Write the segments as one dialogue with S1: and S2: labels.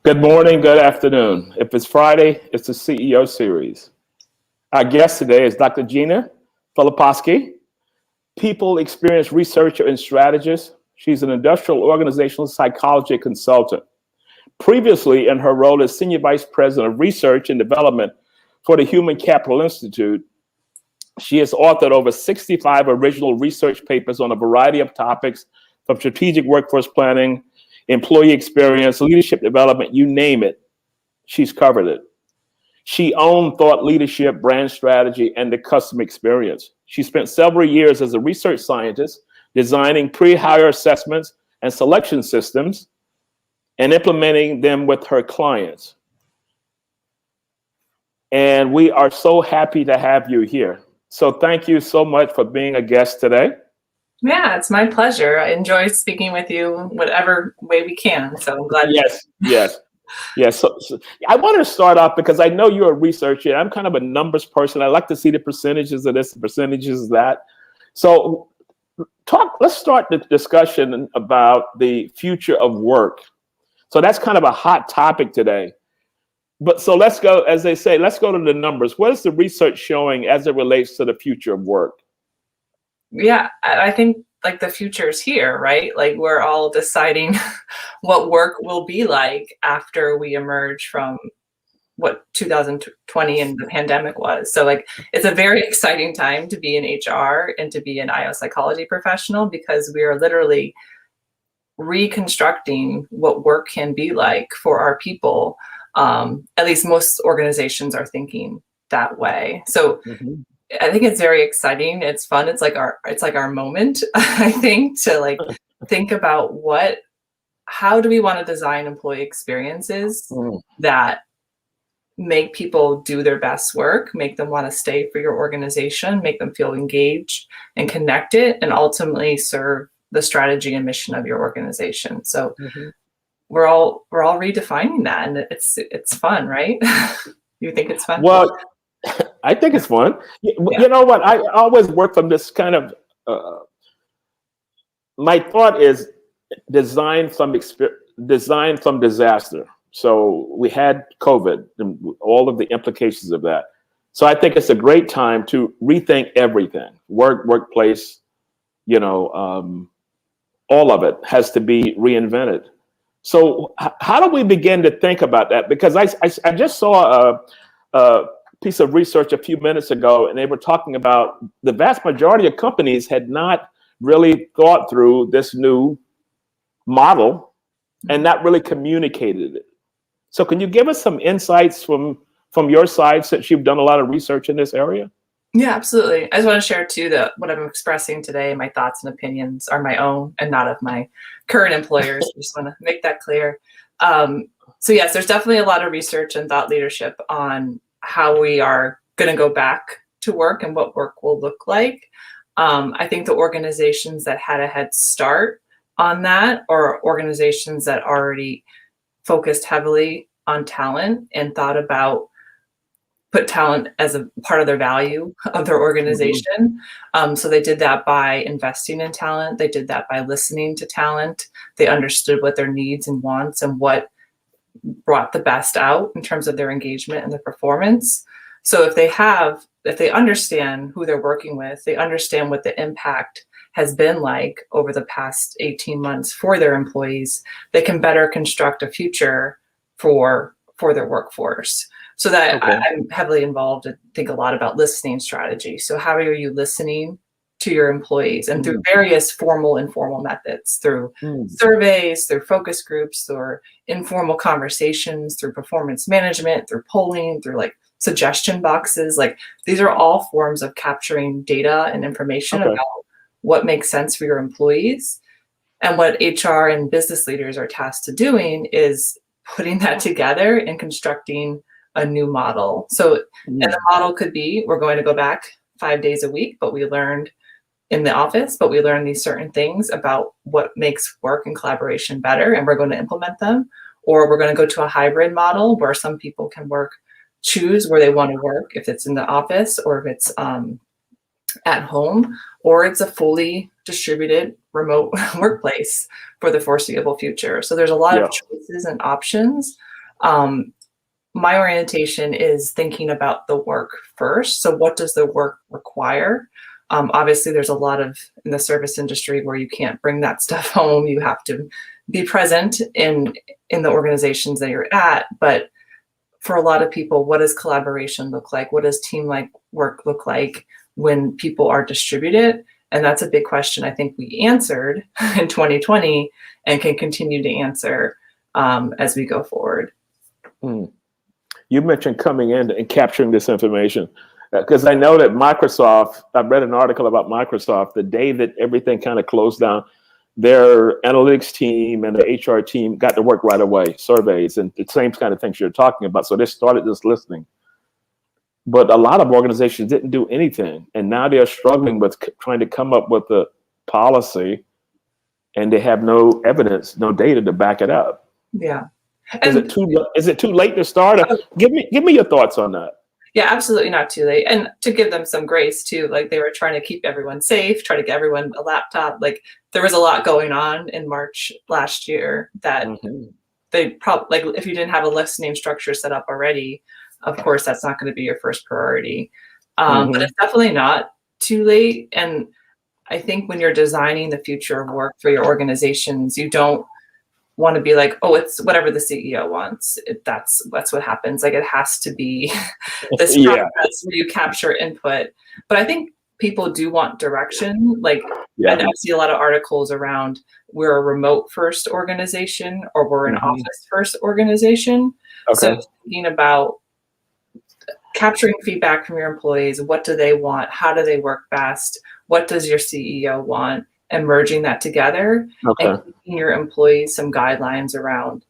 S1: Good morning, good afternoon. If it's Friday, it's the CEO series. Our guest today is Dr. Jenna Filipkowski, people experience researcher and strategist. She's an industrial organizational psychology consultant. Previously, in her role as Senior Vice President of Research and Development for the Human Capital Institute, she has authored over 65 original research papers on a variety of topics, from strategic workforce planning, employee experience, leadership development, you name it, she's covered it. She owned thought leadership, brand strategy, and the customer experience. She spent several years as a research scientist, designing pre-hire assessments and selection systems and implementing them with her clients. And we are so happy to have you here. So thank you so much for being a guest today.
S2: Yeah, it's my pleasure. I enjoy speaking with you whatever way we can. So I'm glad.
S1: Yes. So I want to start off because I know you're a researcher. I'm kind of a numbers person. I like to see the percentages of this, the percentages of that. So let's start the discussion about the future of work. So that's kind of a hot topic today. But so let's go, as they say, let's go to the numbers. What is the research showing as it relates to the future of work?
S2: Yeah, I think like the future is here, right? Like we're all deciding what work will be like after we emerge from what 2020 and the pandemic was. So like it's a very exciting time to be in HR and to be an IO psychology professional, because we are literally reconstructing what work can be like for our people. At least most organizations are thinking that way. So I think it's very exciting. It's fun. It's like our moment, I think, to like think about how do we want to design employee experiences that make people do their best work, make them want to stay for your organization, make them feel engaged and connected, and ultimately serve the strategy and mission of your organization. So we're all redefining that, and it's fun, right? You think it's fun?
S1: Well, I think it's fun. You know what? I always work from this kind of, my thought is design from disaster. So we had COVID and all of the implications of that. So I think it's a great time to rethink everything. Workplace, all of it has to be reinvented. So how do we begin to think about that? Because I just saw a piece of research a few minutes ago, and they were talking about the vast majority of companies had not really thought through this new model and not really communicated it. So can you give us some insights from your side, since you've done a lot of research in this area?
S2: Yeah, absolutely. I just want to share too that what I'm expressing today, my thoughts and opinions are my own and not of my current employers. I just want to make that clear. So yes, there's definitely a lot of research and thought leadership on how we are going to go back to work and what work will look like. I think the organizations that had a head start on that are organizations that already focused heavily on talent and thought about put talent as a part of their value of their organization. So they did that by investing in talent. They did that by listening to talent. They understood what their needs and wants and what brought the best out in terms of their engagement and their performance. So if they understand who they're working with, they understand what the impact has been like over the past 18 months for their employees, they can better construct a future for their workforce. So that I'm heavily involved and think a lot about listening strategy. So how are you listening to your employees, and through various formal, informal methods, through surveys, through focus groups, through informal conversations, through performance management, through polling, through like suggestion boxes. Like these are all forms of capturing data and information about what makes sense for your employees. And what HR and business leaders are tasked to doing is putting that together and constructing a new model. So, and the model could be, we're going to go back 5 days a week, but we learned in the office, but we learned these certain things about what makes work and collaboration better, and we're going to implement them. Or we're going to go to a hybrid model where some people can choose where they want to work, if it's in the office or if it's at home, or it's a fully distributed remote workplace for the foreseeable future. So there's a lot of choices and options. My orientation is thinking about the work first. So what does the work require? Obviously, there's a lot in the service industry where you can't bring that stuff home. You have to be present in the organizations that you're at. But for a lot of people, what does collaboration look like? What does team-like work look like when people are distributed? And that's a big question I think we answered in 2020 and can continue to answer as we go forward.
S1: You mentioned coming in and capturing this information, because I know that Microsoft, I read an article about Microsoft, the day that everything kind of closed down, their analytics team and the HR team got to work right away, surveys and the same kind of things you're talking about. So they started just listening. But a lot of organizations didn't do anything. And now they're struggling with trying to come up with a policy, and they have no evidence, no data to back it up.
S2: Yeah.
S1: Is it too late to start? Give me your thoughts on that.
S2: Yeah, absolutely not too late. And to give them some grace too, like they were trying to keep everyone safe, try to get everyone a laptop. Like there was a lot going on in March last year that they probably, like if you didn't have a listening structure set up already, of course, that's not going to be your first priority. But it's definitely not too late. And I think when you're designing the future of work for your organizations, you don't want to be like, oh, it's whatever the CEO wants. That's what happens. Like it has to be this process where you capture input. But I think people do want direction. Like I see a lot of articles around we're a remote first organization or we're an office first organization. So thinking about capturing feedback from your employees, what do they want? How do they work best? What does your CEO want? And merging that together and giving your employees some guidelines around,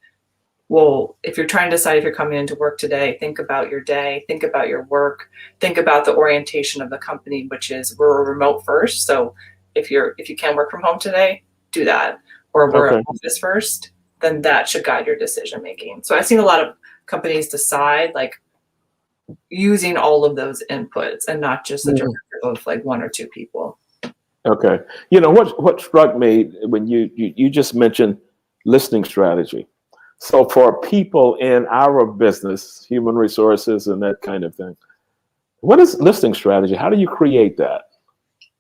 S2: well, if you're trying to decide if you're coming into work today, think about your day, think about your work, think about the orientation of the company, which is we're a remote first. So if you can work from home today, do that. Or we're an office first, then that should guide your decision making. So I've seen a lot of companies decide like using all of those inputs and not just the directive of like one or two people.
S1: Okay. You know, what struck me when you just mentioned listening strategy. So for people in our business, human resources and that kind of thing, what is listening strategy? How do you create that?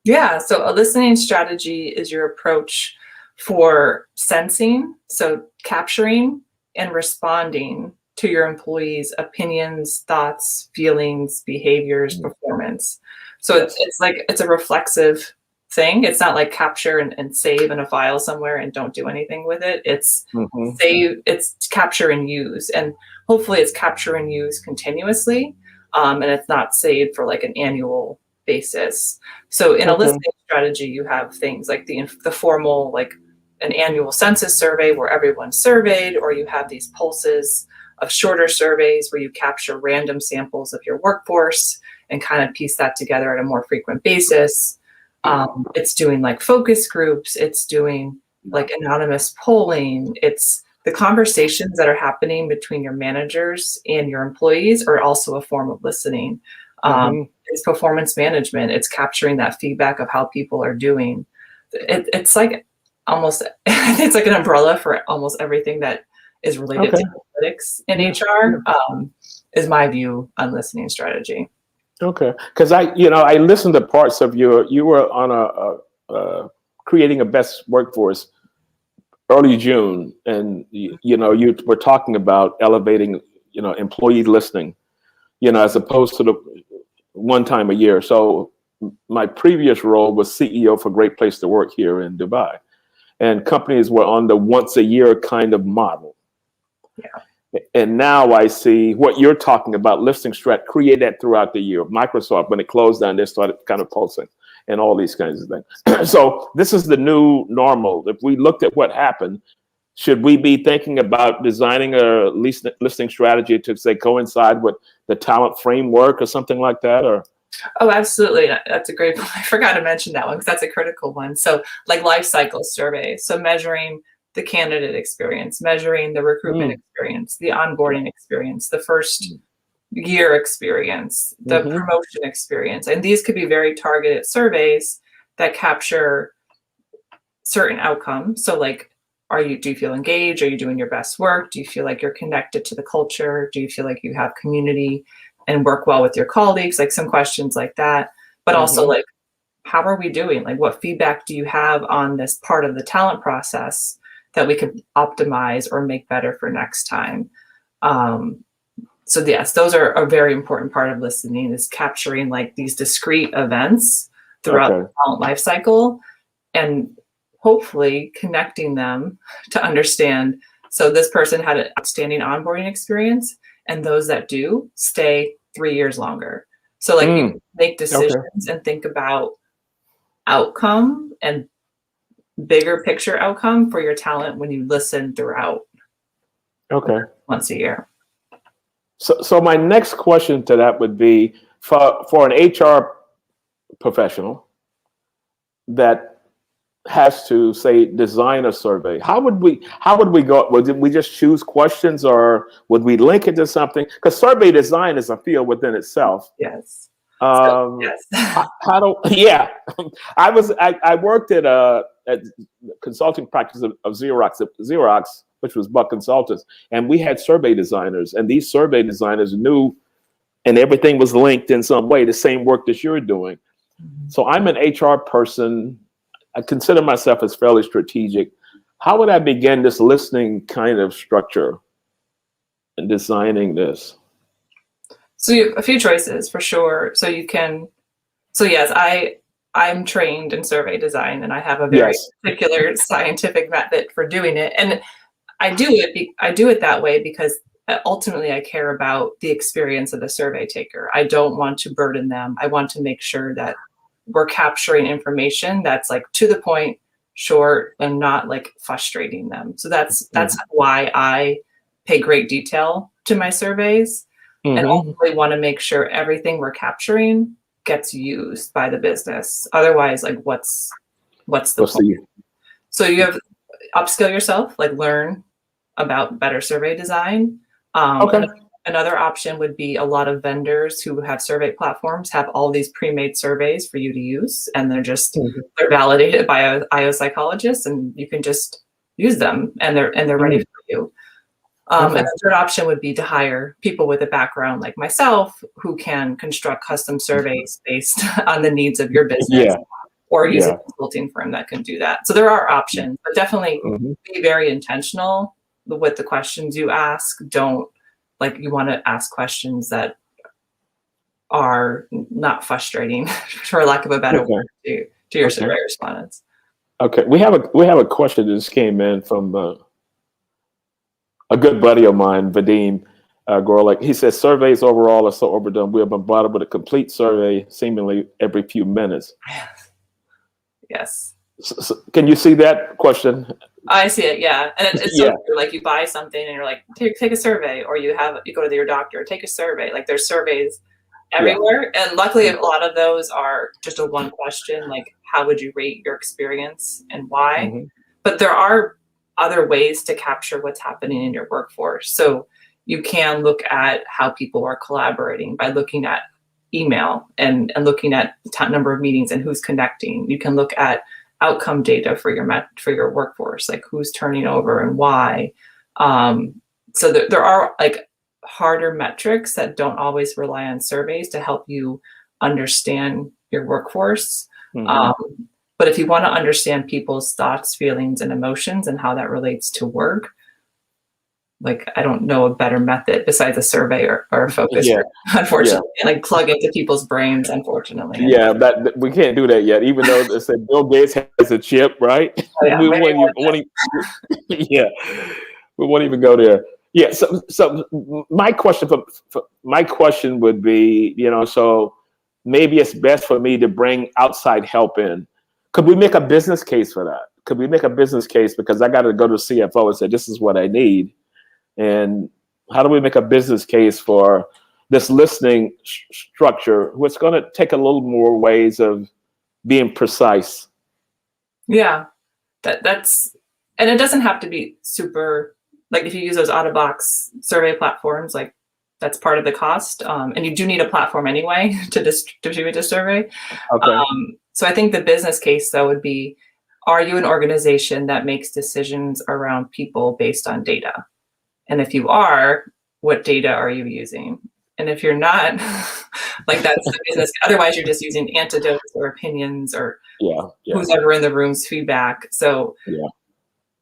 S2: Yeah. So a listening strategy is your approach for sensing, so capturing and responding to your employees' opinions, thoughts, feelings, behaviors, performance. So it's a reflexive thing. It's not like capture and save in a file somewhere and don't do anything with it. It's save, it's capture and use. And hopefully it's capture and use continuously. And it's not saved for like an annual basis. So in a listening strategy, you have things like the formal, like an annual census survey where everyone's surveyed, or you have these pulses of shorter surveys where you capture random samples of your workforce and kind of piece that together at a more frequent basis. It's doing like focus groups, it's doing like anonymous polling, it's the conversations that are happening between your managers and your employees are also a form of listening. It's performance management, it's capturing that feedback of how people are doing. It's like almost, it's like an umbrella for almost everything that is related to analytics in HR, is my view on listening strategy.
S1: Okay, because I listened to parts of you were on a creating a best workforce early June, and you were talking about elevating employee listening, as opposed to the one time a year. So my previous role was CEO for Great Place to Work here in Dubai, and companies were on the once a year kind of model.
S2: Yeah.
S1: And now I see what you're talking about, listening strat, create that throughout the year. Microsoft, when it closed down, they started kind of pulsing and all these kinds of things. So this is the new normal. If we looked at what happened, should we be thinking about designing a listening strategy to, say, coincide with the talent framework or something like that? Or
S2: Oh, absolutely. That's a great point. I forgot to mention that one because that's a critical one. So like life cycle surveys. So measuring the candidate experience, measuring the recruitment experience, the onboarding experience, the first year experience, the promotion experience. And these could be very targeted surveys that capture certain outcomes. So like, do you feel engaged? Are you doing your best work? Do you feel like you're connected to the culture? Do you feel like you have community and work well with your colleagues? Like some questions like that, but also like, how are we doing? Like what feedback do you have on this part of the talent process that we could optimize or make better for next time? So yes, those are a very important part of listening, is capturing like these discrete events throughout the talent life cycle and hopefully connecting them to understand. So this person had an outstanding onboarding experience, and those that do stay 3 years longer. So like you make decisions and think about outcome and bigger picture outcome for your talent when you listen throughout. Once a year.
S1: So my next question to that would be for an HR professional that has to, say, design a survey. How would we go? Would we just choose questions, or would we link it to something? Because survey design is a field within itself.
S2: Yes.
S1: Yes. How do? Yeah. I worked at consulting practice of Xerox, which was Buck Consultants, and we had survey designers, and these survey designers knew, and everything was linked in some way, the same work that you're doing. So I'm an HR person. I consider myself as fairly strategic. How would I begin this listening kind of structure and designing this?
S2: So you have a few choices for sure. So yes, I'm trained in survey design, and I have a very particular scientific method for doing it. And I do it that way because ultimately I care about the experience of the survey taker. I don't want to burden them. I want to make sure that we're capturing information that's like to the point, short, and not like frustrating them. So that's why I pay great detail to my surveys, and ultimately want to make sure everything we're capturing gets used by the business. Otherwise, like what's the point? So you have upskill yourself, like learn about better survey design. Another option would be a lot of vendors who have survey platforms have all these pre-made surveys for you to use, and they're validated by IO psychologists, and you can just use them, and they're ready for you. And the third option would be to hire people with a background like myself who can construct custom surveys based on the needs of your business, or use a consulting firm that can do that. So there are options, but definitely be very intentional with the questions you ask. You want to ask questions that are not frustrating, for lack of a better word, to your survey respondents.
S1: Okay, we have a question that just came in from a good buddy of mine, Vadim Gorlick. He says surveys overall are so overdone. We are bombarded with a complete survey seemingly every few minutes.
S2: Yes.
S1: So can you see that question?
S2: I see it, yeah. And it's so true. Like you buy something and you're like, take a survey, or you go to your doctor, take a survey. Like there's surveys everywhere. And luckily a lot of those are just a one question, like how would you rate your experience and why? But there are other ways to capture what's happening in your workforce. So you can look at how people are collaborating by looking at email and looking at the number of meetings and who's connecting. You can look at outcome data for your workforce, like who's turning over and why. So there are like harder metrics that don't always rely on surveys to help you understand your workforce. But if you want to understand people's thoughts, feelings, and emotions and how that relates to work, like, I don't know a better method besides a survey or a focus group, unfortunately, and like plug into people's brains, unfortunately.
S1: Yeah, that we can't do that yet, even though they said Bill Gates has a chip, right?
S2: Oh, yeah,
S1: we won't yeah, we won't even go there. Yeah, so my question would be, so maybe it's best for me to bring outside help in. Could we make a business case for that? Could we make a business case, because I got to go to the CFO and say, this is what I need. And how do we make a business case for this listening structure, which is going to take a little more ways of being precise?
S2: Yeah, that's, and it doesn't have to be super, like if you use those out-of-box survey platforms, like that's part of the cost. And you do need a platform anyway to distribute a survey.
S1: Okay.
S2: So I think the business case, though, would be, are you an organization that makes decisions around people based on data? And if you are, what data are you using? And if you're not, like that's the business. Otherwise, you're just using anecdotes or opinions or who's ever in the room's feedback. So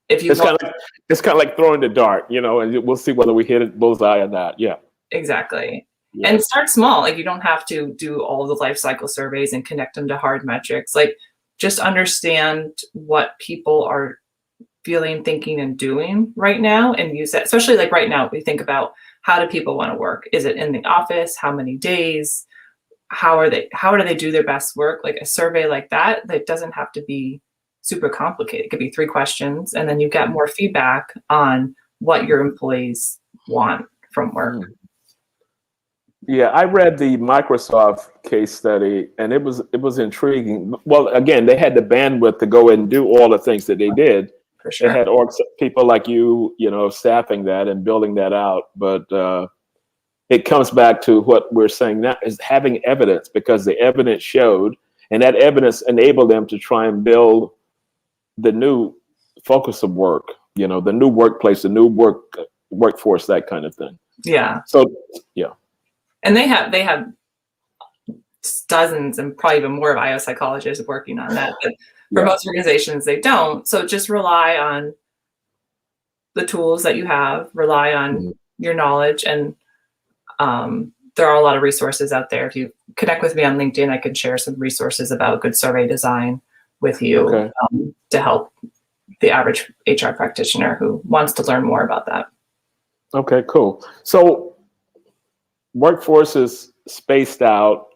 S2: if you,
S1: it's kind of like throwing the dart, and we'll see whether we hit it bullseye or not. Yeah,
S2: exactly. And start small. Like, you don't have to do all the life cycle surveys and connect them to hard metrics. Like, just understand what people are feeling, thinking, and doing right now, and use that. Especially like right now, we think about, how do people want to work? Is it in the office? How many days? How do they do their best work? Like a survey like that doesn't have to be super complicated. It could be 3 questions, and then you get more feedback on what your employees want from work.
S1: Yeah, I read the Microsoft case study, and it was intriguing. Well, again, they had the bandwidth to go and do all the things that they did.
S2: For sure.
S1: They had people like you, staffing that and building that out. But it comes back to what we're saying now, is having evidence, because the evidence showed, and that evidence enabled them to try and build the new focus of work, the new workplace, the new workforce, that kind of thing.
S2: Yeah.
S1: So, yeah.
S2: And they have dozens and probably even more of IO psychologists working on that. But for most organizations, they don't. So just rely on the tools that you have, rely on your knowledge. And there are a lot of resources out there. If you connect with me on LinkedIn, I can share some resources about good survey design with you to help the average HR practitioner who wants to learn more about that.
S1: Okay, cool. So workforce is spaced out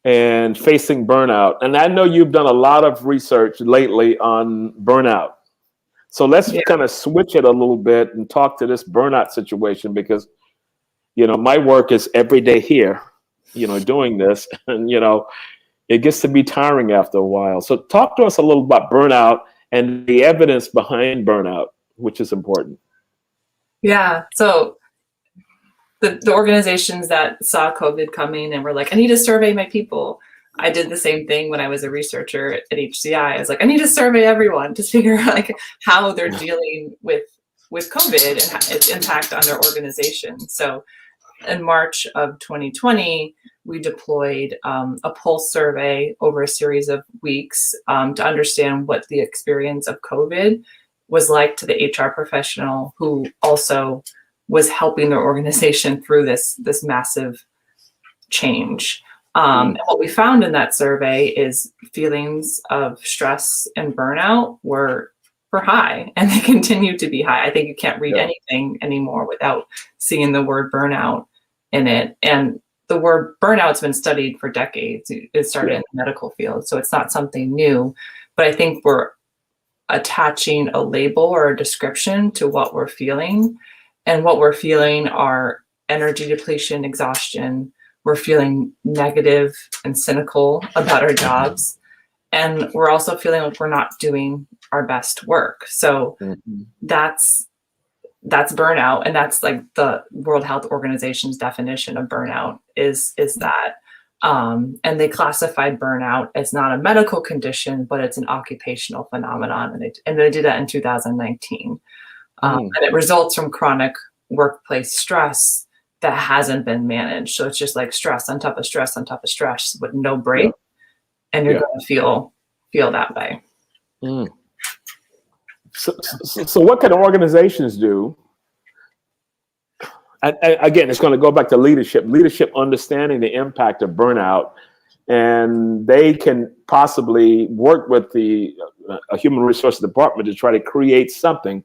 S1: and facing burnout. And I know you've done a lot of research lately on burnout. So let's kind of switch it a little bit and talk to this burnout situation, because, my work is every day here, doing this, and, it gets to be tiring after a while. So talk to us a little about burnout and the evidence behind burnout, which is important.
S2: Yeah. So the organizations that saw COVID coming and were like, I need to survey my people. I did the same thing when I was a researcher at HCI. I was like, I need to survey everyone to figure out like how they're dealing with COVID and its impact on their organization. So in March of 2020, we deployed a pulse survey over a series of weeks to understand what the experience of COVID was like to the HR professional who also was helping their organization through this massive change. And what we found in that survey is feelings of stress and burnout were high, and they continue to be high. I think you can't read anything anymore without seeing the word burnout in it. And the word burnout's been studied for decades. It started in the medical field, so it's not something new. But I think we're attaching a label or a description to what we're feeling. And what we're feeling are energy depletion, exhaustion. We're feeling negative and cynical about our jobs. And we're also feeling like we're not doing our best work. So that's burnout. And that's like the World Health Organization's definition of burnout is that. And they classified burnout as not a medical condition, but it's an occupational phenomenon. And they did that in 2019. And it results from chronic workplace stress that hasn't been managed. So it's just like stress on top of stress on top of stress with no break. And you're going to feel that way.
S1: So what can organizations do? And again, it's going to go back to leadership understanding the impact of burnout, and they can possibly work with the human resources department to try to create something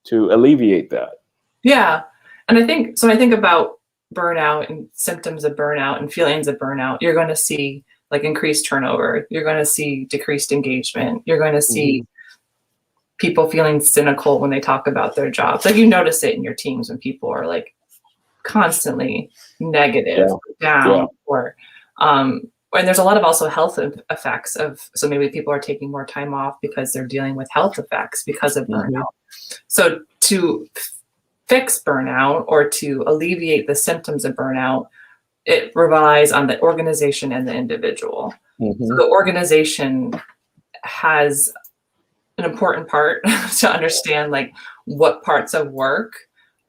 S1: to alleviate that.
S2: Yeah. And I think about burnout and symptoms of burnout and feelings of burnout, you're going to see like increased turnover. You're going to see decreased engagement. You're going to see people feeling cynical when they talk about their jobs. Like you notice it in your teams when people are like constantly negative, down, or and there's a lot of also health effects so maybe people are taking more time off because they're dealing with health effects because of burnout. So to fix burnout or to alleviate the symptoms of burnout, it relies on the organization and the individual. So the organization has an important part to understand like what parts of work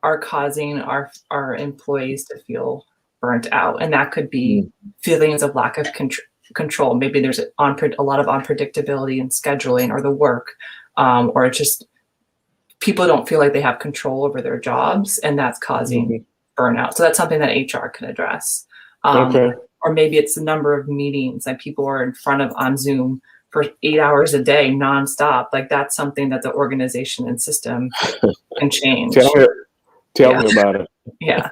S2: are causing our employees to feel burnt out. And that could be feelings of lack of control. Maybe there's a lot of unpredictability in scheduling or the work, or just people don't feel like they have control over their jobs, and that's causing burnout. So that's something that HR can address. Or maybe it's the number of meetings that people are in front of on Zoom for 8 hours a day, nonstop. Like that's something that the organization and system can change.
S1: Tell me about it.
S2: Yeah.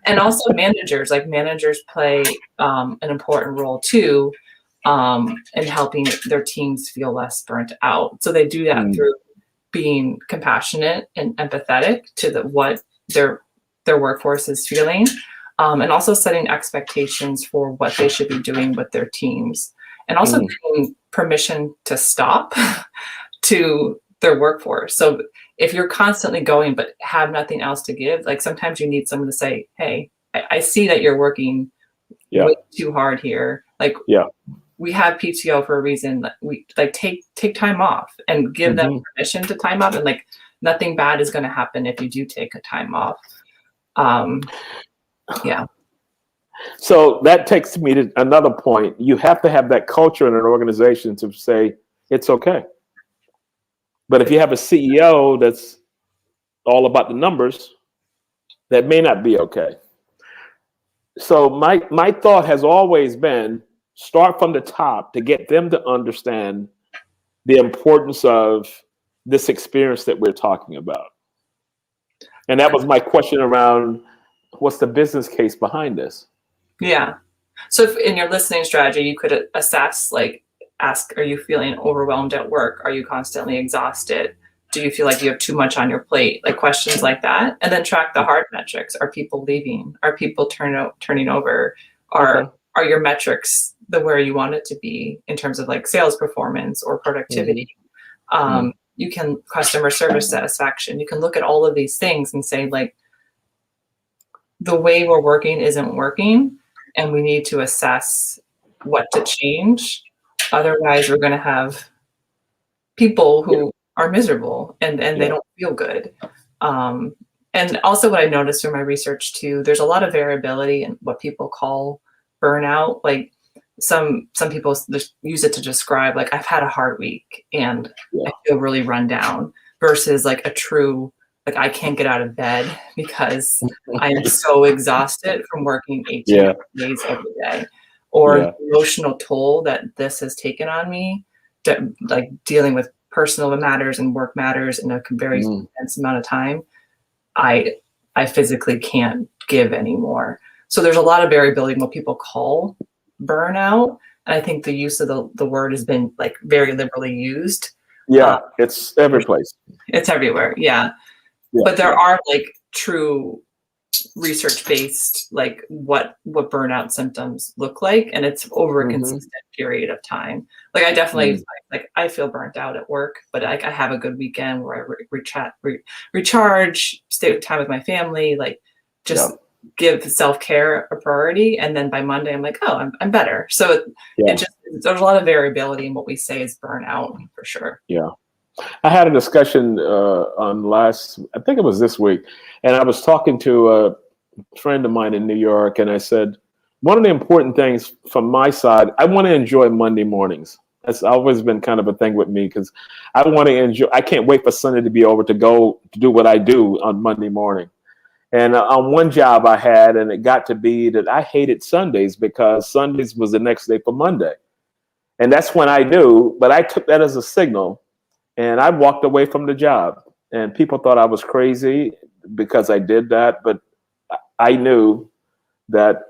S2: And also managers play an important role too, in helping their teams feel less burnt out. So they do that through being compassionate and empathetic to what their workforce is feeling, and also setting expectations for what they should be doing with their teams, and also giving permission to stop to their workforce. So if you're constantly going but have nothing else to give, like sometimes you need someone to say, hey, I see that you're working way too hard here. Like we have PTO for a reason. We like take time off and give them permission to time off, and like nothing bad is going to happen if you do take a time off.
S1: So that takes me to another point. You have to have that culture in an organization to say it's okay. But if you have a CEO that's all about the numbers, that may not be okay. So my thought has always been start from the top to get them to understand the importance of this experience that we're talking about. And that was my question around what's the business case behind this?
S2: Yeah. So if in your listening strategy, you could assess, like ask, are you feeling overwhelmed at work? Are you constantly exhausted? Do you feel like you have too much on your plate? Like questions like that. And then track the hard metrics. Are people leaving? Are people turning over? Are your metrics where you want it to be in terms of like sales performance or productivity? You can customer service satisfaction. You can look at all of these things and say like, the way we're working isn't working, and we need to assess what to change. Otherwise, we're going to have people who are miserable and they don't feel good. And also what I noticed through my research too, there's a lot of variability in what people call burnout. Like some people just use it to describe like, I've had a hard week and I feel really run down, versus like a true, like I can't get out of bed because I am so exhausted from working 18 days every day, or the emotional toll that this has taken on me, like dealing with personal matters and work matters in a very intense amount of time. I physically can't give anymore. So there's a lot of variability in what people call burnout. And I think the use of the word has been like very liberally used.
S1: It's every place.
S2: It's everywhere. But there are like true research-based, like what burnout symptoms look like, and it's over a consistent period of time. Like I definitely like I feel burnt out at work, but like I have a good weekend where I recharge, stay with time with my family, like just give self-care a priority, and then by Monday I'm like, oh, I'm better. So it just there's a lot of variability in what we say is burnout for sure.
S1: I had a discussion I think it was this week, and I was talking to a friend of mine in New York, and I said, one of the important things from my side, I want to enjoy Monday mornings. That's always been kind of a thing with me because I want to enjoy. I can't wait for Sunday to be over to go to do what I do on Monday morning. And on one job I had, and it got to be that I hated Sundays because Sundays was the next day for Monday. And that's when I knew, but I took that as a signal and I walked away from the job. And people thought I was crazy because I did that. But I knew that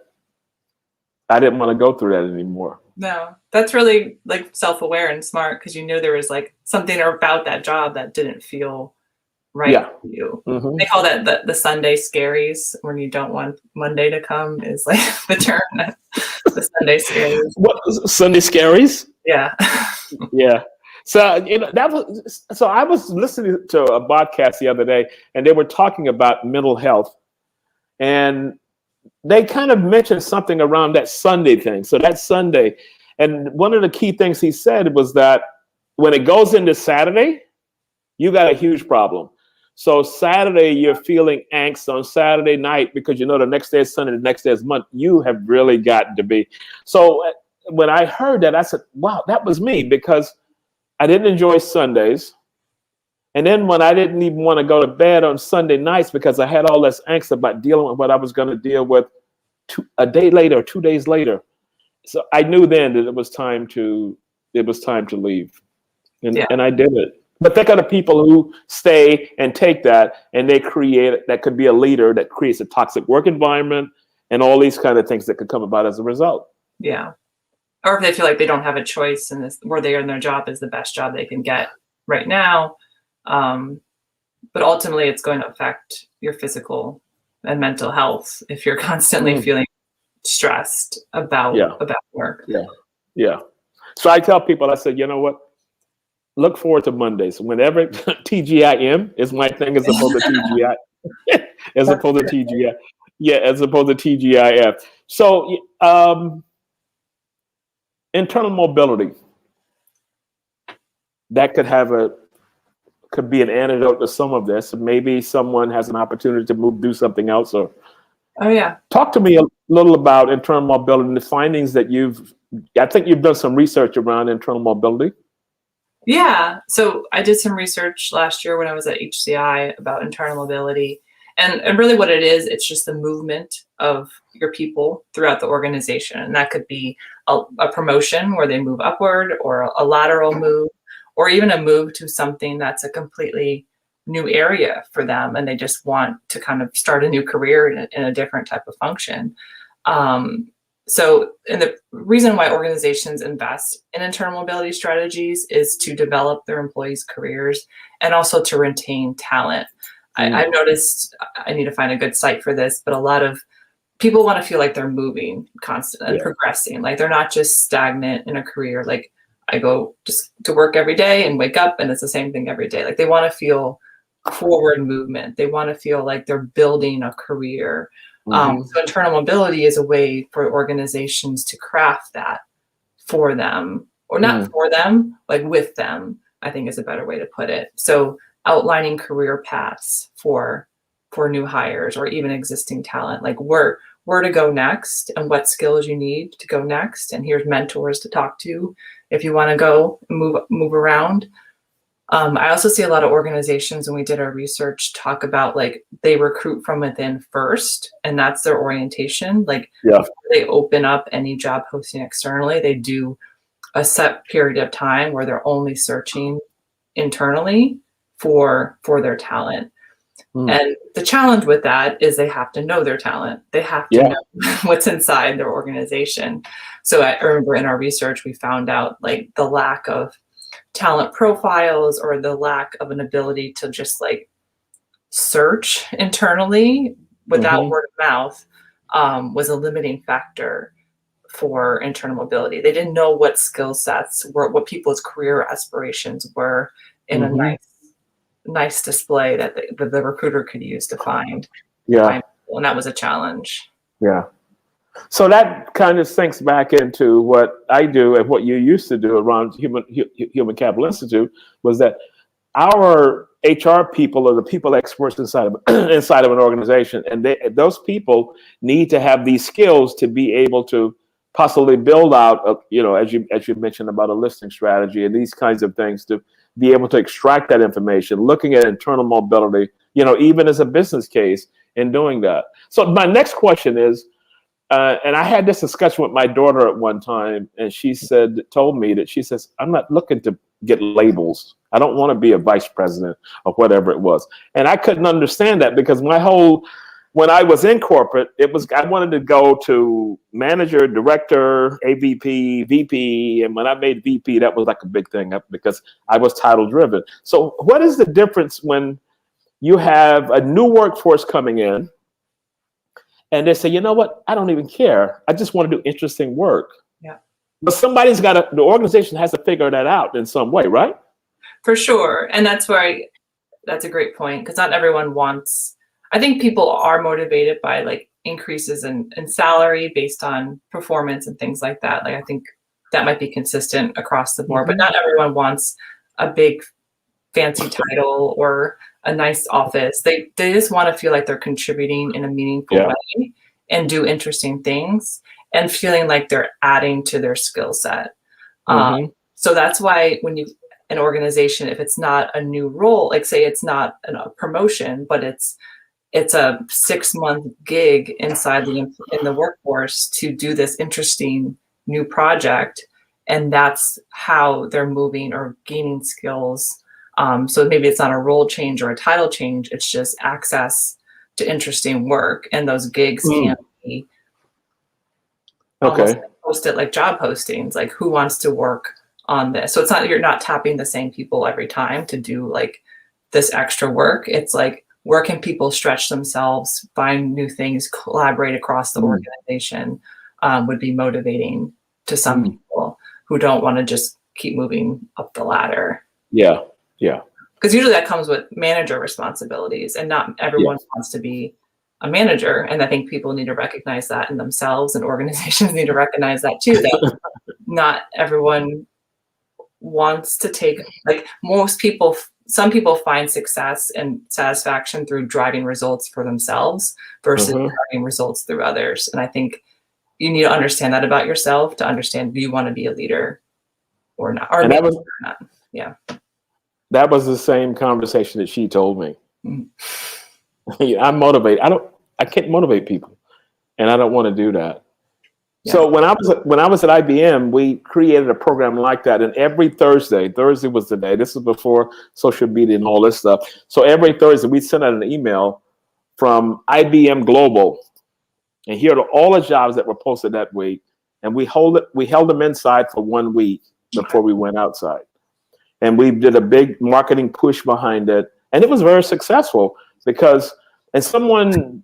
S1: I didn't want to go through that anymore.
S2: No, that's really like self-aware and smart because you knew there was like something about that job that didn't feel right for you.
S1: Mm-hmm.
S2: They call that the Sunday scaries when you don't want Monday to come is like the term, the Sunday scaries.
S1: What Sunday scaries?
S2: Yeah.
S1: Yeah. So I was listening to a podcast the other day, and they were talking about mental health, and they kind of mentioned something around that Sunday thing. So that Sunday, and one of the key things he said was that when it goes into Saturday, you got a huge problem. So Saturday, you're feeling angst on Saturday night because you know the next day is Sunday, the next day is Monday. You have really got to be. So when I heard that, I said, wow, that was me because I didn't enjoy Sundays. And then when I didn't even want to go to bed on Sunday nights because I had all this angst about dealing with what I was going to deal with a day later, 2 days later. So I knew then that it was time to leave. And I did it. But think of the people who stay and take that and they create, that could be a leader that creates a toxic work environment and all these kind of things that could come about as a result.
S2: Yeah. Or if they feel like they don't have a choice and where they are in their job is the best job they can get right now. But ultimately it's going to affect your physical and mental health if you're constantly feeling stressed about work.
S1: Yeah. So I tell people, I said, you know what? Look forward to Mondays. Whenever TGIM is my thing as opposed to TGI, as opposed to TGI. Yeah, as opposed to TGIF. So internal mobility. That could be an antidote to some of this. Maybe someone has an opportunity to do something else. Or talk to me a little about internal mobility and the findings that I think you've done some research around internal mobility.
S2: Yeah. So I did some research last year when I was at HCI about internal mobility. And really what it is, it's just the movement of your people throughout the organization. And that could be a promotion where they move upward or a lateral move, or even a move to something that's a completely new area for them. And they just want to kind of start a new career in a different type of function. And the reason why organizations invest in internal mobility strategies is to develop their employees' careers and also to retain talent. I've noticed, I need to find a good site for this, but a lot of people want to feel like they're moving constantly and progressing. Like they're not just stagnant in a career. Like I go just to work every day and wake up and it's the same thing every day. Like they want to feel forward movement. They want to feel like they're building a career. So internal mobility is a way for organizations to craft that for them, or not for them, like with them, I think is a better way to put it. So outlining career paths for new hires or even existing talent, like where to go next and what skills you need to go next. And here's mentors to talk to if you want to go move around. I also see a lot of organizations, when we did our research, talk about like they recruit from within first, and that's their orientation. Like before they open up any job posting externally, they do a set period of time where they're only searching internally for their talent. And the challenge with that is they have to know their talent. They have to know what's inside their organization. So I remember in our research, we found out like the lack of talent profiles or the lack of an ability to just like search internally without word of mouth was a limiting factor for internal mobility. They didn't know what skill sets were, what people's career aspirations were in a nice display that the recruiter could use to find people, and that was a challenge.
S1: So that kind of sinks back into what I do and what you used to do around Human Capital Institute, was that our HR people are the people experts inside of inside of an organization, and those people need to have these skills to be able to possibly build out, as you mentioned about a listing strategy and these kinds of things, to be able to extract that information, looking at internal mobility, even as a business case in doing that. So my next question is, and I had this discussion with my daughter at one time, and she told me that she says, I'm not looking to get labels. I don't want to be a vice president or whatever it was. And I couldn't understand that, because when I was in corporate, I wanted to go to manager, director, AVP, VP. And when I made VP, that was like a big thing because I was title driven. So what is the difference when you have a new workforce coming in and they say, you know what, I don't even care. I just want to do interesting work.
S2: Yeah.
S1: But the organization has to figure that out in some way, right?
S2: For sure. And that's a great point, because not everyone wants, I think people are motivated by like increases in salary based on performance and things like that. Like, I think that might be consistent across the board, but not everyone wants a big fancy title or a nice office. They just want to feel like they're contributing in a meaningful way and do interesting things and feeling like they're adding to their skill set. So that's why when an organization, if it's not a new role, like say it's not a promotion, but it's a 6-month gig inside in the workforce to do this interesting new project, and that's how they're moving or gaining skills. So maybe it's not a role change or a title change, it's just access to interesting work. And those gigs can be almost posted like job postings, like who wants to work on this. So it's not, you're not tapping the same people every time to do like this extra work. It's like, where can people stretch themselves, find new things, collaborate across the organization, would be motivating to some people who don't want to just keep moving up the ladder.
S1: Yeah.
S2: Because usually that comes with manager responsibilities, and not everyone wants to be a manager. And I think people need to recognize that in themselves, and organizations need to recognize that too, that not everyone wants to take, like some people find success and satisfaction through driving results for themselves versus driving results through others. And I think you need to understand that about yourself to understand, do you want to be a leader or not? Or maybe not. Yeah.
S1: That was the same conversation that she told me. I'm motivated. I can't motivate people, and I don't want to do that. Yeah. So when I was at IBM, we created a program like that, and every Thursday was the day. This is before social media and all this stuff. So every Thursday we sent out an email from IBM Global, and here are all the jobs that were posted that week, and we held them inside for 1 week before we went outside. And we did a big marketing push behind it, and it was very successful because someone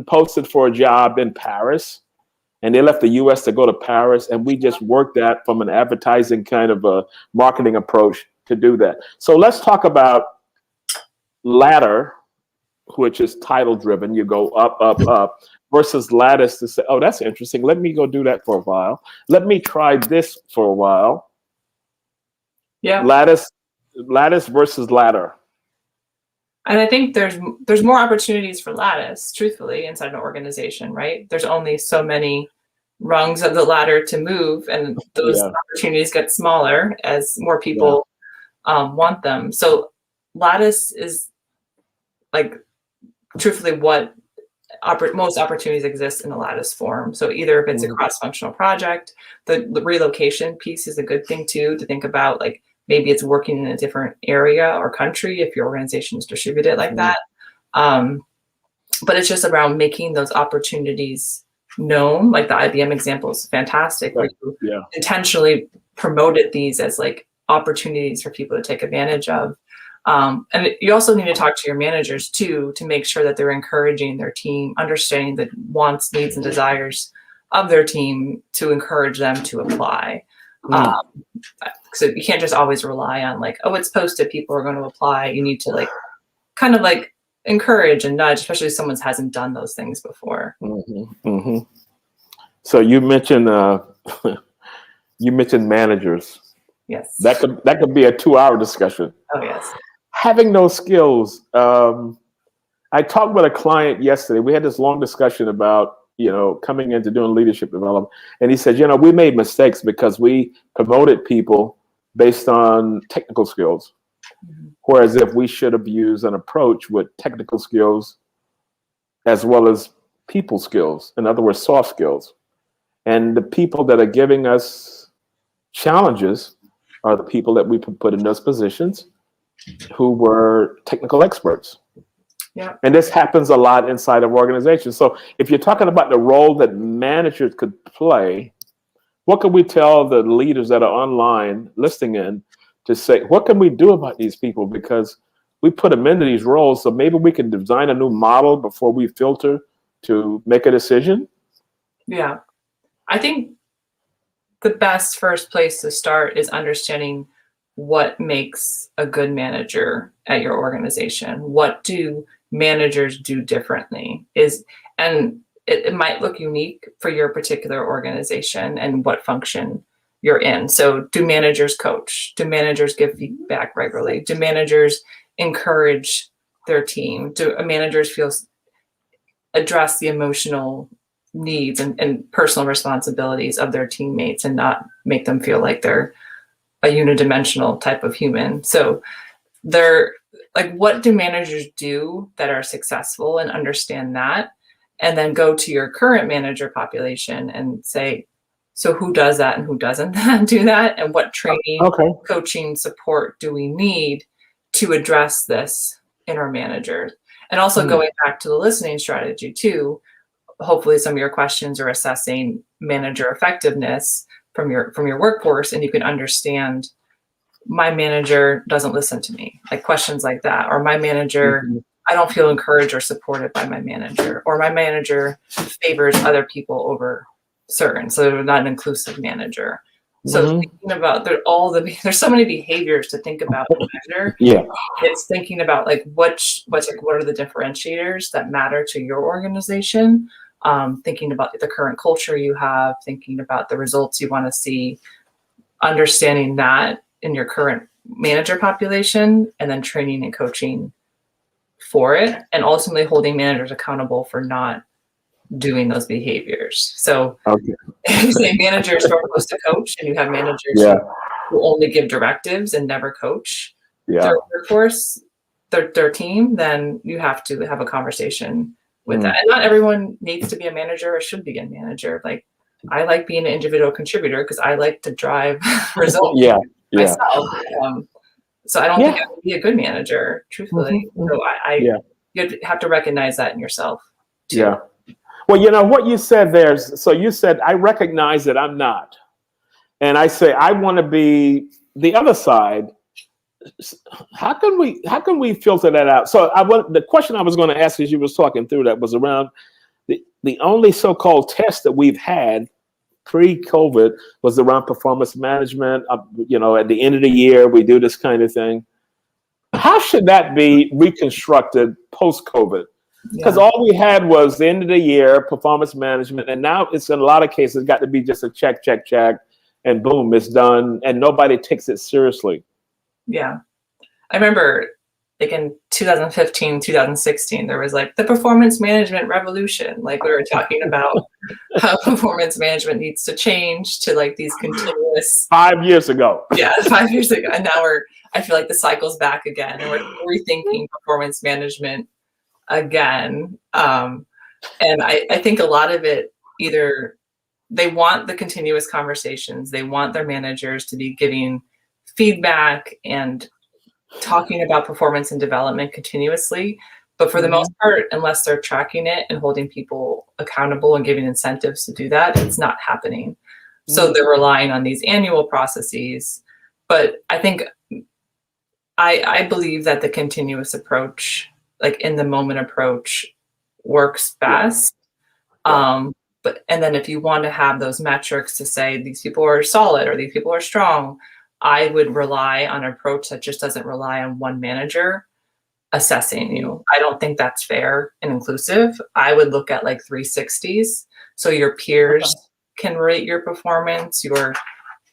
S1: posted for a job in Paris, and they left the U.S. to go to Paris, and we just worked that from an advertising kind of a marketing approach to do that. So let's talk about ladder, which is title driven. You go up, up, up, versus lattice to say, oh, that's interesting. Let me go do that for a while. Let me try this for a while. Yeah. Lattice versus ladder.
S2: And I think there's more opportunities for lattice, truthfully, inside an organization, right? There's only so many rungs of the ladder to move, and those opportunities get smaller as more people want them. So lattice is like, truthfully, what most opportunities exist in a lattice form. So either if it's a cross-functional project, the relocation piece is a good thing too, to think about, like, maybe it's working in a different area or country if your organization is distributed like that. But it's just around making those opportunities known. Like the IBM example is fantastic, where you intentionally promoted these as like opportunities for people to take advantage of. And you also need to talk to your managers too, to make sure that they're encouraging their team, understanding the wants, needs, and desires of their team to encourage them to apply. So you can't just always rely on like, oh, it's posted, people are going to apply. You need to like kind of like encourage and nudge, especially if someone hasn't done those things before.
S1: So you mentioned managers.
S2: Yes.
S1: That could be a 2-hour discussion.
S2: Oh, yes.
S1: Having those skills. I talked with a client yesterday. We had this long discussion about, coming into doing leadership development. And he said, we made mistakes because we promoted people based on technical skills. Mm-hmm. Whereas if we should have used an approach with technical skills as well as people skills, in other words, soft skills. And the people that are giving us challenges are the people that we put in those positions who were technical experts.
S2: Yeah.
S1: And this happens a lot inside of organizations. So if you're talking about the role that managers could play, what can we tell the leaders that are online listening in to say, what can we do about these people? Because we put them into these roles, so maybe we can design a new model before we filter to make a decision.
S2: Yeah. I think the best first place to start is understanding what makes a good manager at your organization. What do managers do differently? And it might look unique for your particular organization and what function you're in. So do managers coach? Do managers give feedback regularly? Do managers encourage their team? Do managers address the emotional needs and personal responsibilities of their teammates and not make them feel like they're a unidimensional type of human? So they're like, what do managers do that are successful, and understand that, and then go to your current manager population and say, so who does that and who doesn't do that, and what training, coaching, support do we need to address this in our managers? And also going back to the listening strategy too, hopefully some of your questions are assessing manager effectiveness from your workforce, and you can understand, my manager doesn't listen to me, like questions like that, or my manager, I don't feel encouraged or supported by my manager, or my manager favors other people over certain, so they're not an inclusive manager. So thinking about there's so many behaviors to think about and measure.
S1: Yeah,
S2: it's thinking about like what are the differentiators that matter to your organization. Thinking about the current culture you have, thinking about the results you want to see, understanding that in your current manager population, and then training and coaching for it, and ultimately holding managers accountable for not doing those behaviors. So if you say managers who are supposed to coach, and you have managers who only give directives and never coach their workforce, their team, then you have to have a conversation with that. And not everyone needs to be a manager or should be a manager. Like, I like being an individual contributor because I like to drive results myself. So I don't think I would be a good manager, truthfully. So you have to recognize that in yourself too.
S1: Yeah. Well, what you said there, so you said, I recognize that I'm not. And I say, I want to be the other side. How can we filter that out? So the question I was going to ask as you was talking through that was around the only so-called test that we've had pre-COVID was around performance management. At the end of the year, we do this kind of thing. How should that be reconstructed post-COVID? Because all we had was the end of the year performance management, and now it's in a lot of cases got to be just a check, and boom, it's done, and nobody takes it seriously.
S2: Yeah, I remember like in 2015, 2016, there was like the performance management revolution. Like, we were talking about how performance management needs to change to like these continuous.
S1: 5 years ago.
S2: Yeah, 5 years ago, and now I feel like the cycle's back again, and we're rethinking performance management again. And I think a lot of it, either they want the continuous conversations, they want their managers to be giving feedback and talking about performance and development continuously, but for the most part, unless they're tracking it and holding people accountable and giving incentives to do that, it's not happening. So they're relying on these annual processes. But I think I believe that the continuous approach, like in the moment approach, works best. And then if you want to have those metrics to say these people are solid or these people are strong, I would rely on an approach that just doesn't rely on one manager assessing you. I don't think that's fair and inclusive. I would look at like 360s. So your peers can rate your performance, your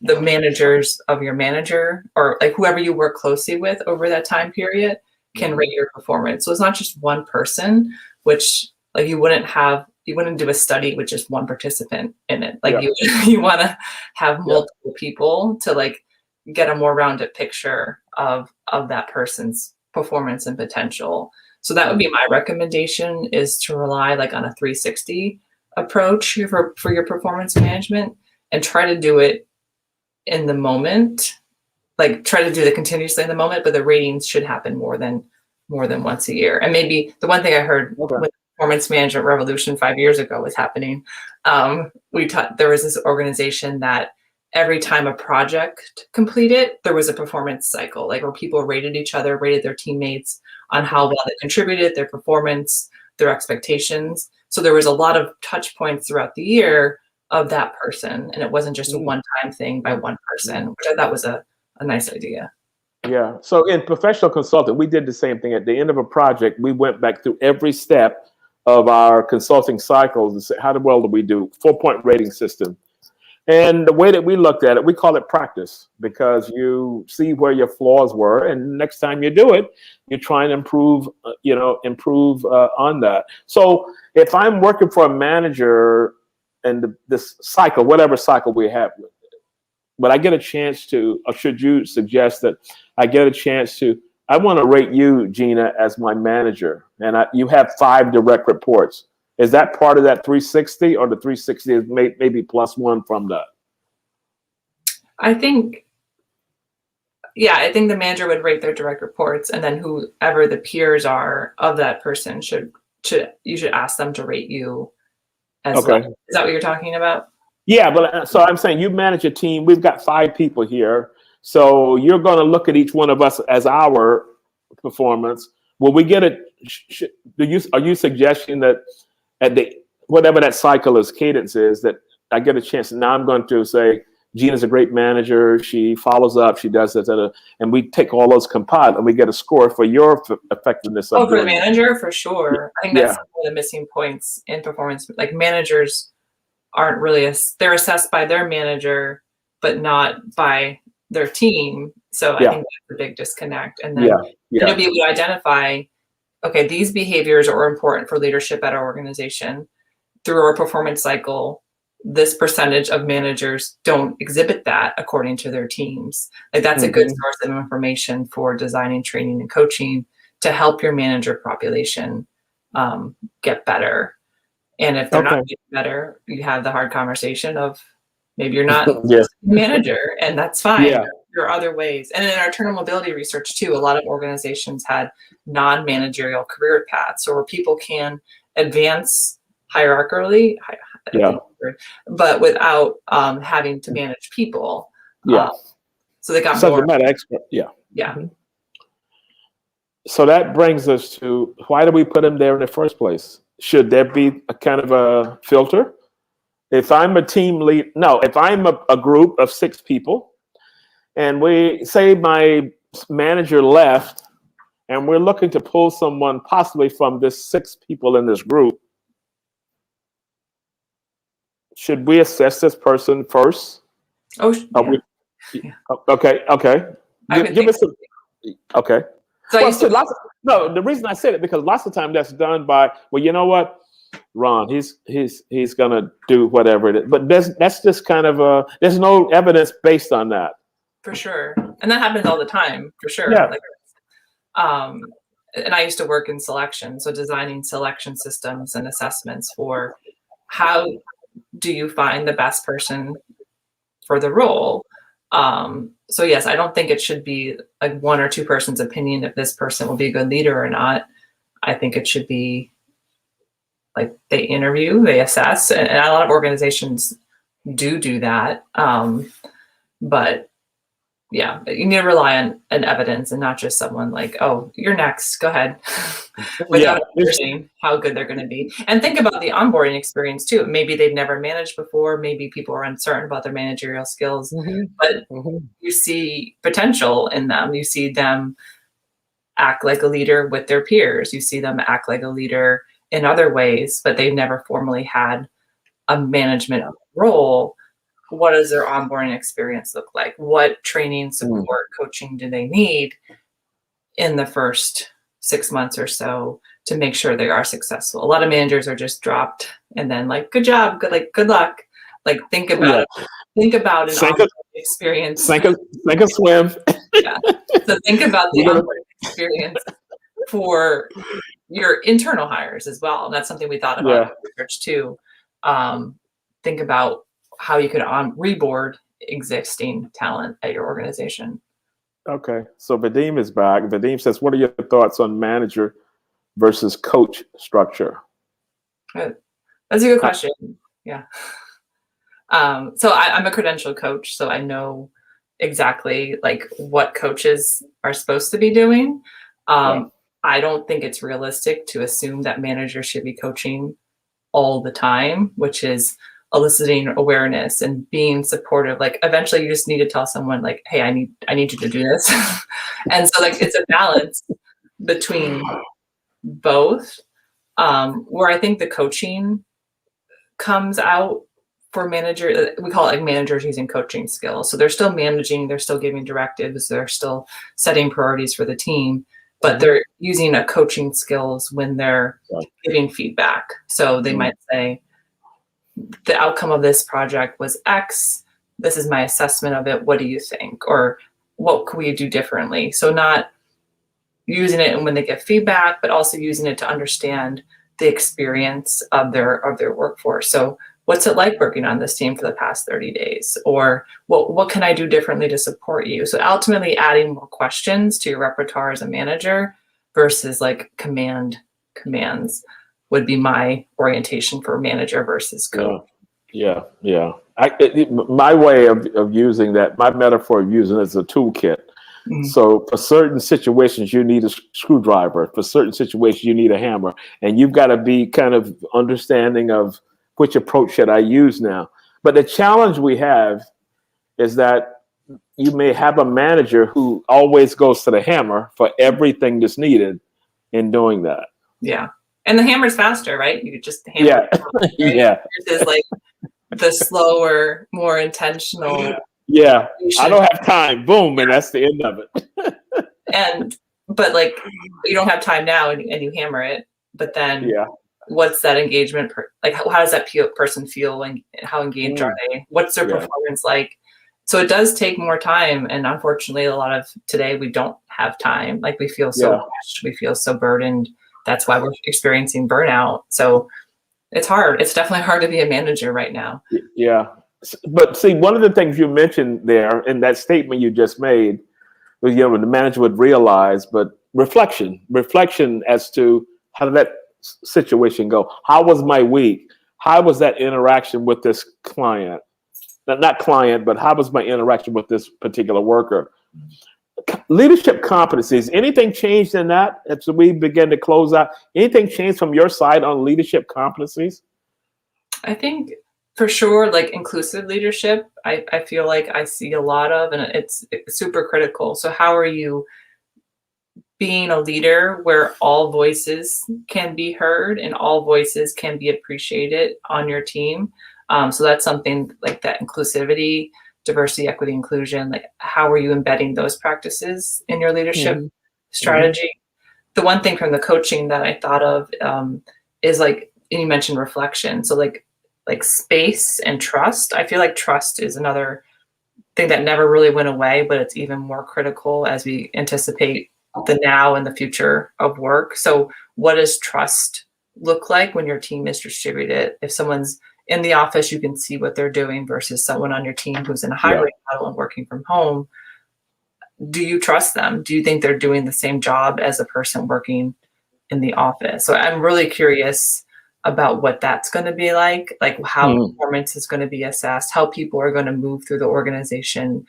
S2: the managers of your manager, or like whoever you work closely with over that time period, can rate your performance. So it's not just one person, which like you wouldn't do a study with just one participant in it. Like you want to have multiple people to like get a more rounded picture of that person's performance and potential. So that would be my recommendation, is to rely like on a 360 approach for your performance management, and try to do it in the moment. Like try to do it continuously in the moment, but the ratings should happen more than once a year. And maybe the one thing I heard when the performance management revolution 5 years ago was happening, there was this organization that every time a project completed, there was a performance cycle, like where people rated each other, rated their teammates on how well they contributed, their performance, their expectations. So there was a lot of touch points throughout the year of that person, and it wasn't just a one-time thing by one person, which I thought was a nice idea.
S1: Yeah. So in professional consulting, we did the same thing. At the end of a project, we went back through every step of our consulting cycles and said, how well do we do? 4-point rating system. And the way that we looked at it, we call it practice, because you see where your flaws were, and next time you do it, you try and improve on that. So if I'm working for a manager and this cycle, whatever cycle we have, but I get a chance to, or should you suggest that I get a chance to, I want to rate you, Gina, as my manager, and you have 5 direct reports. Is that part of that 360, or the 360 is maybe plus one from that?
S2: I think the manager would rate their direct reports, and then whoever the peers are of that person you should ask them to rate you as well. Is that what you're talking about?
S1: Yeah, but so I'm saying you manage a team. We've got 5 people here, so you're going to look at each one of us as our performance. Will we get it? Are you suggesting that at whatever that cycle is, cadence is, that I get a chance? Now I'm going to say Gina's a great manager. She follows up. She does this, and we take all those compiled, and we get a score for your effectiveness.
S2: For the manager, for sure. I think that's one of the missing points in performance. Like managers aren't really they're assessed by their manager, but not by their team. So I think that's a big disconnect. And then you'll be able to identify, okay, these behaviors are important for leadership at our organization. Through our performance cycle, this percentage of managers don't exhibit that according to their teams. Like that's a good source of information for designing training and coaching to help your manager population get better. And if they're not getting better, you have the hard conversation of maybe you're not a manager, and that's fine. There are other ways. And in our internal mobility research too, a lot of organizations had non-managerial career paths, or where people can advance hierarchically, but without having to manage people. So they got
S1: subject matter expert. So that brings us to, why do we put them there in the first place? Should there be a kind of a filter? If I'm a team lead, if I'm a group of 6 people, and we say my manager left, and we're looking to pull someone possibly from this 6 people in this group, should we assess this person first? Okay. Give us okay. So the reason I said it, because lots of time that's done by, well, you know what, Ron, he's gonna do whatever it is, but that's just kind of there's no evidence based on that.
S2: For sure, and that happens all the time, for sure. And I used to work in selection, so designing selection systems and assessments for how do you find the best person for the role. So yes, I don't think it should be like 1 or 2 person's opinion if this person will be a good leader or not. I think it should be like they interview, they assess, and a lot of organizations do that. But you need to rely on evidence and not just someone like, oh, you're next, go ahead, without understanding how good they're going to be. And think about the onboarding experience too. Maybe they've never managed before. Maybe people are uncertain about their managerial skills, but you see potential in them. You see them act like a leader with their peers. You see them act like a leader in other ways, but they've never formally had a management role. what does their onboarding experience look like? What training, support, coaching do they need in the first 6 months or so to make sure they are successful? A lot of managers are just dropped and then like, good job, good luck. Like think about it. Think about an onboarding experience.
S1: Sink or swim.
S2: Yeah. So think about the onboarding experience for your internal hires as well. And that's something we thought about in research too. Think about how you could reboard existing talent at your organization.
S1: Okay. So Vadim is back. Vadim says, what are your thoughts on manager versus coach structure?
S2: Good. That's a good question. Yeah. So I'm a credentialed coach, so I know exactly like what coaches are supposed to be doing. I don't think it's realistic to assume that managers should be coaching all the time, which is eliciting awareness and being supportive. Like eventually you just need to tell someone like, hey, I need you to do this. And so like it's a balance between both, where I think the coaching comes out for manager, we call it like managers using coaching skills. So they're still managing, they're still giving directives, they're still setting priorities for the team, but they're using a coaching skills when they're giving feedback. So they might say, the outcome of this project was X. This is my assessment of it. What do you think? Or what could we do differently? So not using it when they get feedback, but also using it to understand the experience of their workforce. So what's it like working on this team for the past 30 days? Or what can I do differently to support you? So ultimately adding more questions to your repertoire as a manager versus like commands would be my orientation for manager versus coach.
S1: Yeah. My way of using that, my metaphor of using it as a toolkit. So for certain situations, you need a screwdriver. For certain situations, you need a hammer. And you've got to be kind of understanding of which approach should I use now. But the challenge we have is that you may have a manager who always goes to the hammer for everything that's needed in doing that.
S2: Yeah. And the hammer's faster, right? You just hammer.
S1: Yeah.
S2: This is like the slower, more intentional.
S1: Yeah. I don't have time. Boom. And that's the end of it.
S2: But like you don't have time now and you hammer it. But then what's that engagement? Like how does that person feel and how engaged are they? What's their performance like? So it does take more time. And unfortunately, a lot of today, we don't have time. Like we feel so rushed. We feel so burdened. That's why we're experiencing burnout. So it's hard. It's definitely hard to be a manager right now.
S1: Yeah. But see, one of the things you mentioned there in that statement you just made was, the manager would realize, but reflection as to how did that situation go? How was my week? How was that interaction with this client? Not client, but how was my interaction with this particular worker? Leadership competencies, anything changed in that as we begin to close out? Anything changed from your side on leadership competencies?
S2: I think for sure, like inclusive leadership, I feel like I see a lot of, and it's super critical. So how are you being a leader where all voices can be heard and all voices can be appreciated on your team? So that's something like that inclusivity, diversity, equity, inclusion. Like how are you embedding those practices in your leadership strategy? The one thing from the coaching that I thought of is like, and you mentioned reflection. So like space and trust. I feel like trust is another thing that never really went away, but it's even more critical as we anticipate the now and the future of work. So what does trust look like when your team is distributed? If someone's in the office, you can see what they're doing versus someone on your team who's in a hybrid model and working from home. Do you trust them? Do you think they're doing the same job as a person working in the office? So I'm really curious about what that's going to be like how performance is going to be assessed, how people are going to move through the organization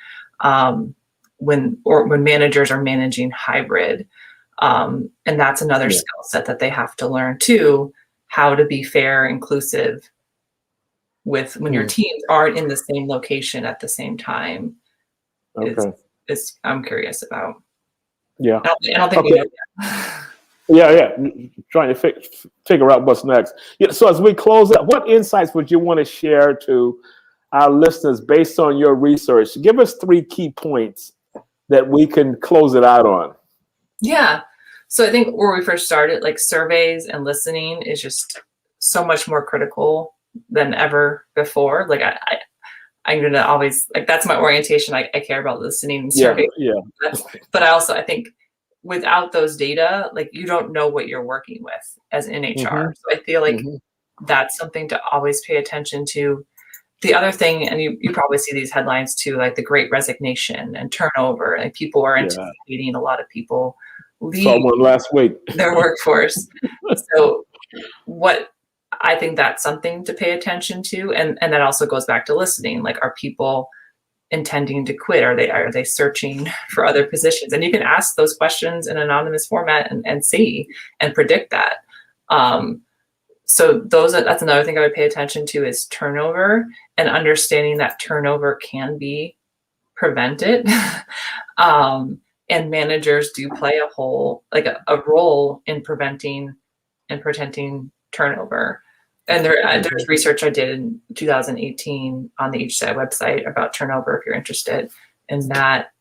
S2: when managers are managing hybrid. And that's another skill set that they have to learn too, how to be fair, inclusive with when your teams aren't in the same location at the same time.
S1: Okay.
S2: I'm curious about.
S1: Yeah.
S2: I don't think we know yet.
S1: Yeah. Trying to figure out what's next. So as we close out, what insights would you want to share to our listeners, based on your research, give us 3 key points that we can close it out on.
S2: Yeah. So I think where we first started, like surveys and listening is just so much more critical than ever before. Like I'm going to always, like, that's my orientation. I care about listening and surveys.
S1: Yeah.
S2: But I think without those data, like, you don't know what you're working with as in HR. So I feel like that's something to always pay attention to. The other thing, and you probably see these headlines too, like the Great Resignation and turnover, and people are anticipating a lot of people leave
S1: Saw one last week.
S2: their workforce. So what I think that's something to pay attention to. And that also goes back to listening. Like, are people intending to quit? Are they searching for other positions? And you can ask those questions in an anonymous format and see and predict that. So that's another thing I would pay attention to is turnover, and understanding that turnover can be prevented. And managers do play a role in preventing and protecting turnover. And there's research I did in 2018 on the HCI website about turnover, if you're interested in that.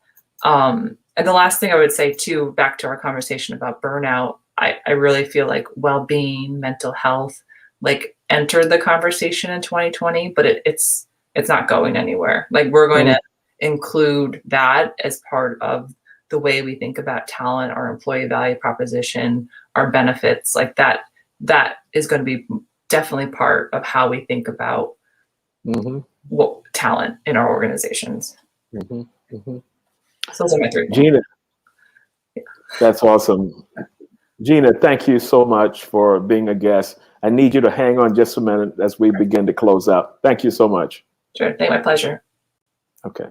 S2: And the last thing I would say too, back to our conversation about burnout, I really feel like well-being, mental health, like, entered the conversation in 2020, but it's not going anywhere. Like, we're going to include that as part of the way we think about talent, our employee value proposition, our benefits. Like, that is going to be definitely part of how we think about what talent in our organizations. So those are my 3 points.
S1: Gina, that's awesome. Gina, thank you so much for being a guest. I need you to hang on just a minute as we begin to close out. Thank you so much.
S2: Sure. My pleasure.
S1: Okay.